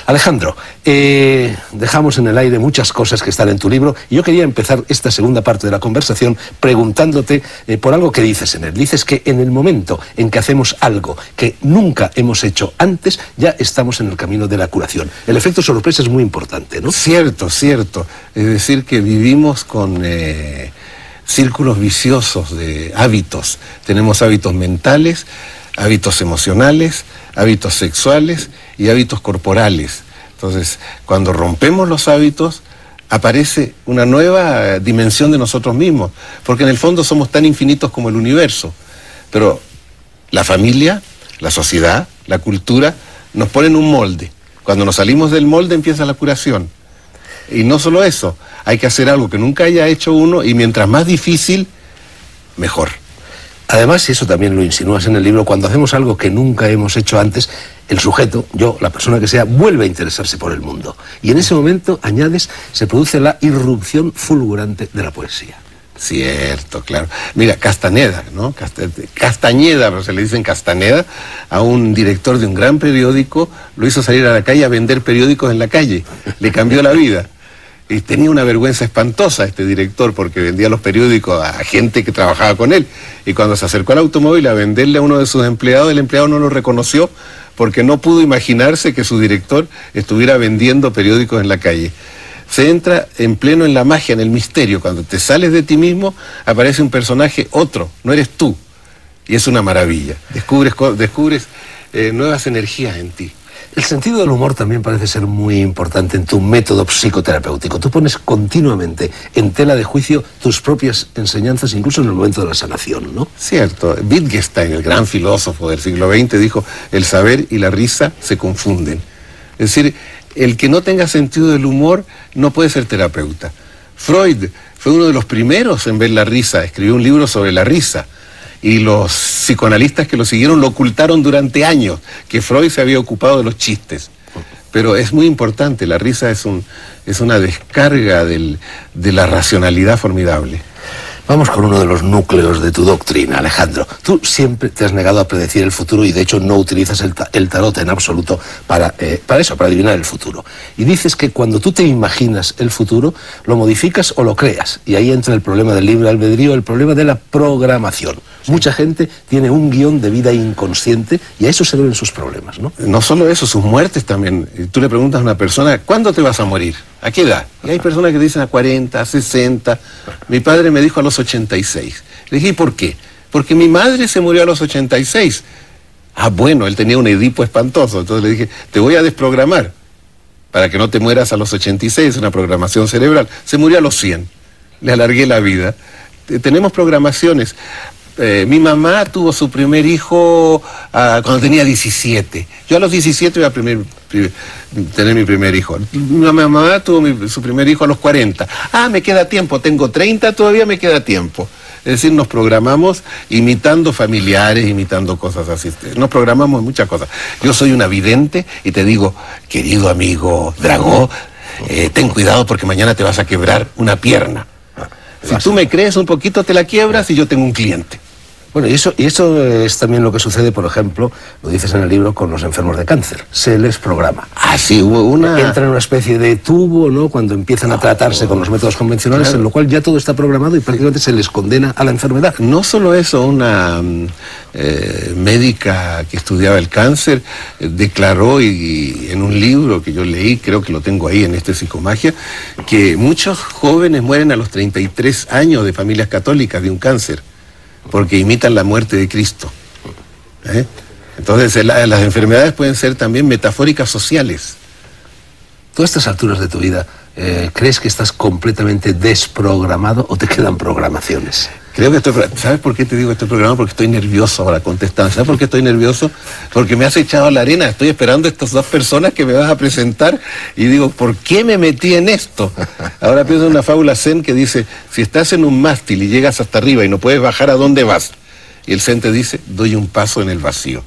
Alejandro, dejamos en el aire muchas cosas que están en tu libro y yo quería empezar esta segunda parte de la conversación preguntándote por algo que dices en él. Dices que en el momento en que hacemos algo que nunca hemos hecho antes, ya estamos en el camino de la curación. El efecto sorpresa es muy importante, ¿no? Cierto, cierto. Es decir, que vivimos con círculos viciosos de hábitos. Tenemos hábitos mentales, hábitos emocionales, hábitos sexuales y hábitos corporales. Entonces, cuando rompemos los hábitos, aparece una nueva dimensión de nosotros mismos, porque en el fondo somos tan infinitos como el universo. Pero la familia, la sociedad, la cultura, nos ponen un molde. Cuando nos salimos del molde empieza la curación. Y no solo eso, hay que hacer algo que nunca haya hecho uno y mientras más difícil, mejor. Además, y eso también lo insinúas en el libro, cuando hacemos algo que nunca hemos hecho antes, el sujeto, yo, la persona que sea, vuelve a interesarse por el mundo. Y en ese momento, añades, se produce la irrupción fulgurante de la poesía. Cierto, claro. Mira, Castaneda, ¿no? Castañeda, pero se le dicen Castaneda, a un director de un gran periódico, lo hizo salir a la calle a vender periódicos en la calle. Le cambió la vida. Y tenía una vergüenza espantosa este director porque vendía los periódicos a gente que trabajaba con él. Y cuando se acercó al automóvil a venderle a uno de sus empleados, el empleado no lo reconoció porque no pudo imaginarse que su director estuviera vendiendo periódicos en la calle. Se entra en pleno en la magia, en el misterio. Cuando te sales de ti mismo, aparece un personaje otro, no eres tú. Y es una maravilla. Descubres nuevas energías en ti. El sentido del humor también parece ser muy importante en tu método psicoterapéutico. Tú pones continuamente en tela de juicio tus propias enseñanzas, incluso en el momento de la sanación, ¿no? Cierto. Wittgenstein, el gran filósofo del siglo XX, dijo, el saber y la risa se confunden. Es decir, el que no tenga sentido del humor no puede ser terapeuta. Freud fue uno de los primeros en ver la risa, escribió un libro sobre la risa. Y los psicoanalistas que lo siguieron lo ocultaron durante años, que Freud se había ocupado de los chistes. Pero es muy importante, la risa es una descarga de la racionalidad formidable. Vamos con uno de los núcleos de tu doctrina, Alejandro. Tú siempre te has negado a predecir el futuro y de hecho no utilizas el tarot en absoluto para adivinar el futuro. Y dices que cuando tú te imaginas el futuro, lo modificas o lo creas. Y ahí entra el problema del libre albedrío, el problema de la programación. Sí. Mucha gente tiene un guión de vida inconsciente y a eso se deben sus problemas, ¿no? No solo eso, sus muertes también. Tú le preguntas a una persona, ¿cuándo te vas a morir? ¿A qué edad? Y hay personas que dicen a 40, a 60. Mi padre me dijo a los 86. Le dije, ¿y por qué? Porque mi madre se murió a los 86. Ah, bueno, él tenía un Edipo espantoso. Entonces le dije, te voy a desprogramar para que no te mueras a los 86, una programación cerebral. Se murió a los 100. Le alargué la vida. Tenemos programaciones. Mi mamá tuvo su primer hijo cuando tenía 17. Yo a los 17 iba a tener mi primer hijo. Mi mamá tuvo su primer hijo a los 40. Ah, me queda tiempo, tengo 30, todavía me queda tiempo. Es decir, nos programamos imitando familiares, imitando cosas así. Nos programamos en muchas cosas. Yo soy una vidente y te digo, querido amigo Dragó, ten cuidado porque mañana te vas a quebrar una pierna. Si tú me crees un poquito, te la quiebras y yo tengo un cliente. Bueno, y eso es también lo que sucede, por ejemplo, lo dices en el libro, con los enfermos de cáncer. Se les programa. Ah, sí, hubo una... Entra en una especie de tubo, ¿no?, cuando empiezan a tratarse con los métodos convencionales, claro, en lo cual ya todo está programado y prácticamente se les condena a la enfermedad. No solo eso, una médica que estudiaba el cáncer declaró y en un libro que yo leí, creo que lo tengo ahí en Psicomagia, que muchos jóvenes mueren a los 33 años de familias católicas de un cáncer, porque imitan la muerte de Cristo. Entonces las enfermedades pueden ser también metafóricas sociales. ¿Tú a estas alturas de tu vida crees que estás completamente desprogramado o te quedan programaciones? Creo que ¿sabes por qué te digo estoy programado? Porque estoy nervioso ahora contestando. ¿Sabes por qué estoy nervioso? Porque me has echado a la arena. Estoy esperando a estas dos personas que me vas a presentar y digo, ¿por qué me metí en esto? Ahora pienso en una fábula zen que dice, si estás en un mástil y llegas hasta arriba y no puedes bajar, ¿a dónde vas? Y el zen te dice, doy un paso en el vacío.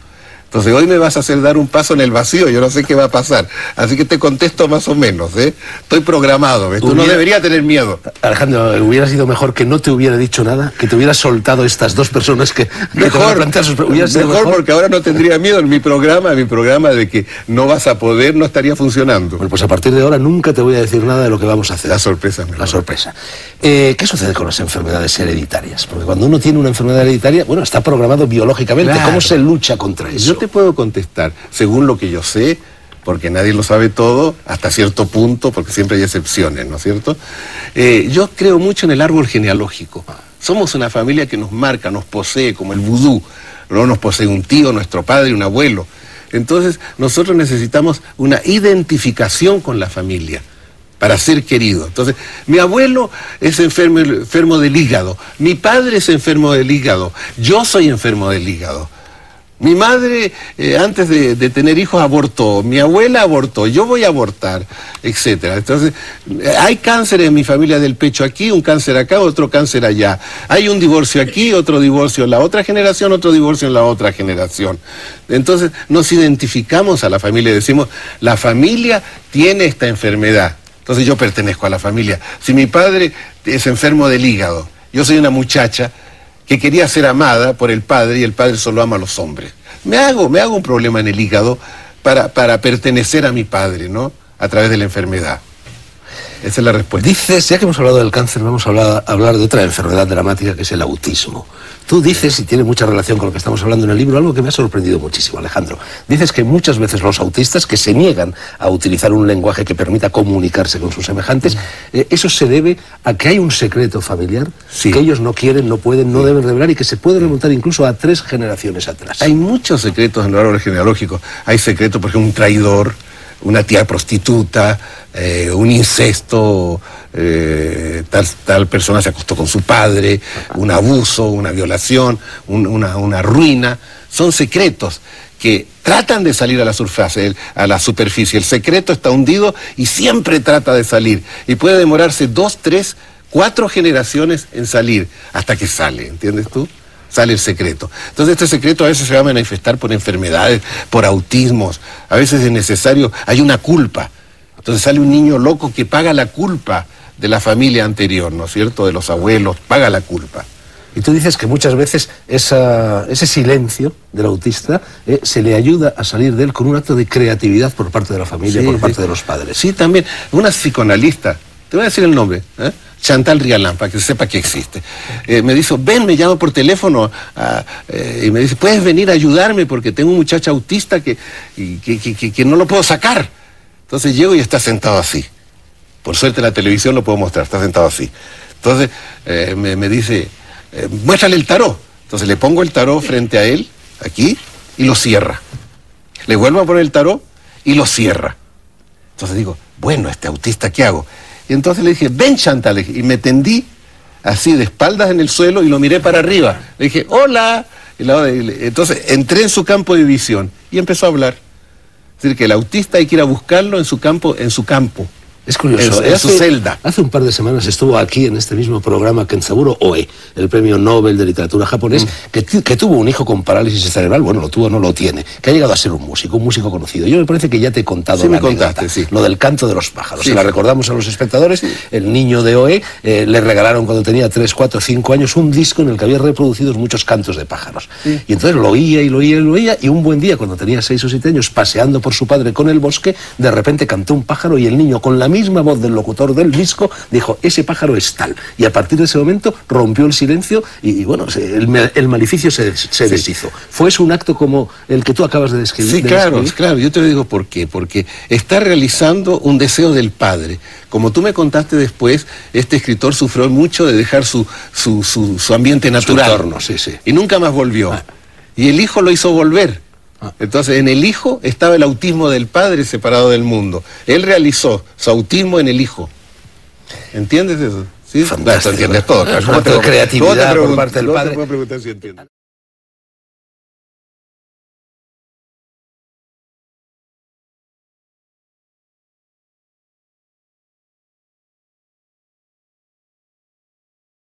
Entonces hoy me vas a hacer dar un paso en el vacío, yo no sé qué va a pasar. Así que te contesto más o menos, ¿eh? Estoy programado, ¿ves? Tú no deberías tener miedo. Alejandro, hubiera sido mejor que no te hubiera dicho nada, que te hubieras soltado estas dos personas que te van a plantear sus preguntas. Mejor porque ahora no tendría miedo en mi programa de que no vas a poder, no estaría funcionando. Bueno, pues a partir de ahora nunca te voy a decir nada de lo que vamos a hacer. La sorpresa. La sorpresa. ¿Qué sucede con las enfermedades hereditarias? Porque cuando uno tiene una enfermedad hereditaria, bueno, está programado biológicamente. Claro. ¿Cómo se lucha contra eso? Yo te puedo contestar, según lo que yo sé, porque nadie lo sabe todo, hasta cierto punto, porque siempre hay excepciones, ¿no es cierto? Yo creo mucho en el árbol genealógico. Somos una familia que nos marca, nos posee, como el vudú. No nos posee un tío, nuestro padre, un abuelo. Entonces, nosotros necesitamos una identificación con la familia para ser querido. Entonces, mi abuelo es enfermo del hígado, mi padre es enfermo del hígado, yo soy enfermo del hígado. Mi madre, antes de tener hijos, abortó, mi abuela abortó, yo voy a abortar, etcétera. Entonces, hay cáncer en mi familia del pecho aquí, un cáncer acá, otro cáncer allá. Hay un divorcio aquí, otro divorcio en la otra generación, otro divorcio en la otra generación. Entonces, nos identificamos a la familia y decimos, la familia tiene esta enfermedad. Entonces, yo pertenezco a la familia. Si mi padre es enfermo del hígado, yo soy una muchacha que quería ser amada por el padre y el padre solo ama a los hombres. Me hago un problema en el hígado para pertenecer a mi padre, ¿no? A través de la enfermedad. Esa es la respuesta. Dices, ya que hemos hablado del cáncer, vamos a hablar de otra enfermedad dramática que es el autismo. Tú dices, y tiene mucha relación con lo que estamos hablando en el libro, algo que me ha sorprendido muchísimo, Alejandro. Dices que muchas veces los autistas que se niegan a utilizar un lenguaje que permita comunicarse con sus semejantes, eso se debe a que hay un secreto familiar que ellos no quieren, no pueden, no deben revelar y que se puede remontar incluso a 3 generaciones atrás. Hay muchos secretos en el árbol genealógico. Hay secretos, por ejemplo, un traidor, una tía prostituta, un incesto, tal persona se acostó con su padre, un abuso, una violación, una ruina. Son secretos que tratan de salir a la superficie. El secreto está hundido y siempre trata de salir. Y puede demorarse 2, 3, 4 generaciones en salir, hasta que sale, ¿entiendes tú? Sale el secreto. Entonces este secreto a veces se va a manifestar por enfermedades, por autismos, a veces es necesario, hay una culpa. Entonces sale un niño loco que paga la culpa de la familia anterior, ¿no es cierto?, de los abuelos, paga la culpa. Y tú dices que muchas veces ese silencio del autista se le ayuda a salir de él con un acto de creatividad por parte de la familia, por parte de los padres. Sí, también. Una psicoanalista, te voy a decir el nombre, Chantal Rialán, para que sepa que existe. Me dijo, ven, me llamo por teléfono y me dice, ¿puedes venir a ayudarme? Porque tengo un muchacho autista que no lo puedo sacar. Entonces llego y está sentado así. Por suerte en la televisión lo puedo mostrar, está sentado así. Entonces me dice, muéstrale el tarot. Entonces le pongo el tarot frente a él, aquí, y lo cierra. Le vuelvo a poner el tarot y lo cierra. Entonces digo, bueno, este autista, ¿qué hago? Y entonces le dije, ven Chantal, y me tendí así de espaldas en el suelo y lo miré para arriba. Le dije, hola. Entonces entré en su campo de visión y empezó a hablar. Es decir, que el autista hay que ir a buscarlo en su campo. Es curioso, en su celda. Hace un par de semanas estuvo aquí en este mismo programa Kenzaburo Oe, el premio Nobel de literatura japonés, que tuvo un hijo con parálisis cerebral, bueno, lo tuvo, no lo tiene, que ha llegado a ser un músico conocido. Yo me parece que ya te he contado la anécdota, lo del canto de los pájaros. Se la recordamos a los espectadores. El niño de Oe le regalaron cuando tenía 3, 4, 5 años un disco en el que había reproducidos muchos cantos de pájaros. Y entonces lo oía y un buen día, cuando tenía 6 o 7 años, paseando por su padre con el bosque, de repente cantó un pájaro y el niño, con la misma voz del locutor del disco, dijo, ese pájaro es tal. Y a partir de ese momento rompió el silencio y bueno, el maleficio se deshizo. ¿Fue eso un acto como el que tú acabas de describir? Sí, claro, yo te lo digo por qué. Porque está realizando un deseo del padre. Como tú me contaste después, este escritor sufrió mucho de dejar su ambiente natural. Su entorno, y nunca más volvió. Y el hijo lo hizo volver. Entonces, en el hijo estaba el autismo del padre separado del mundo. Él realizó su autismo en el hijo. ¿Entiendes eso? ¿Sí? Fantástico. Entiendes todo. Creatividad por parte del padre.